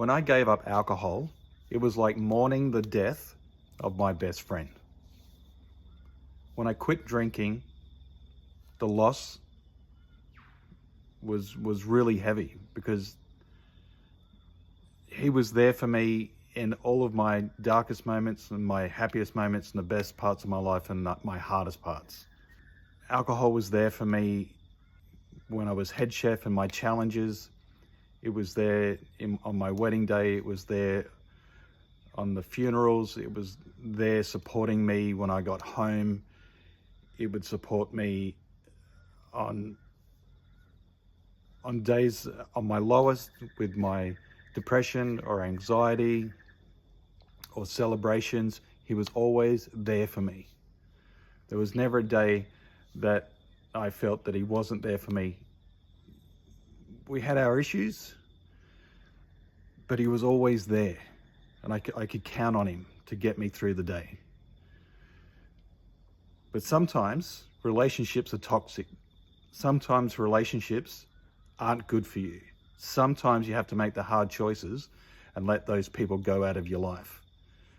When I gave up alcohol, it was like mourning the death of my best friend. When I quit drinking, the loss was really heavy because he was there for me in all of my darkest moments and my happiest moments and the best parts of my life and my hardest parts. Alcohol was there for me when I was head chef and my challenges. It was there on my wedding day. It was there on the funerals. It was there supporting me when I got home. It would support me on days on my lowest with my depression or anxiety or celebrations. He was always there for me. There was never a day that I felt that he wasn't there for me. We had our issues, but he was always there, and I could count on him to get me through the day. But sometimes relationships are toxic. Sometimes relationships aren't good for you. Sometimes you have to make the hard choices and let those people go out of your life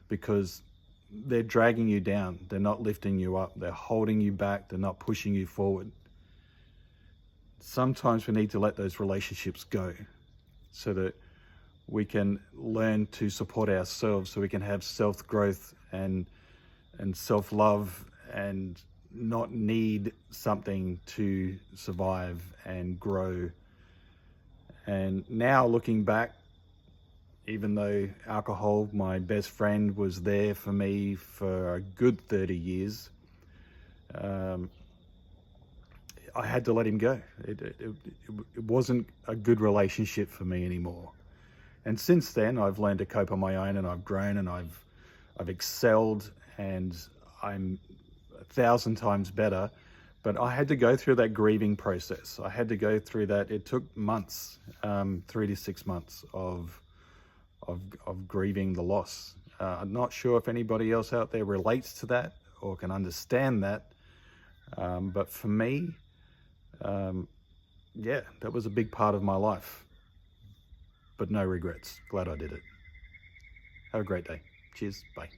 because they're dragging you down. They're not lifting you up. They're holding you back. They're not pushing you forward. Sometimes we need to let those relationships go so that we can learn to support ourselves, so we can have self-growth and self-love and not need something to survive and grow. And now looking back, even though alcohol, my best friend, was there for me for a good 30 years, I had to let him go. It wasn't a good relationship for me anymore. And since then, I've learned to cope on my own, and I've grown, and I've excelled, and I'm 1,000 times better. But I had to go through that grieving process. I had to go through that. It took months, 3 to 6 months of grieving the loss. I'm not sure if anybody else out there relates to that or can understand that. But for me, yeah, that was a big part of my life. But no regrets. Glad I did it. Have a great day. Cheers. Bye.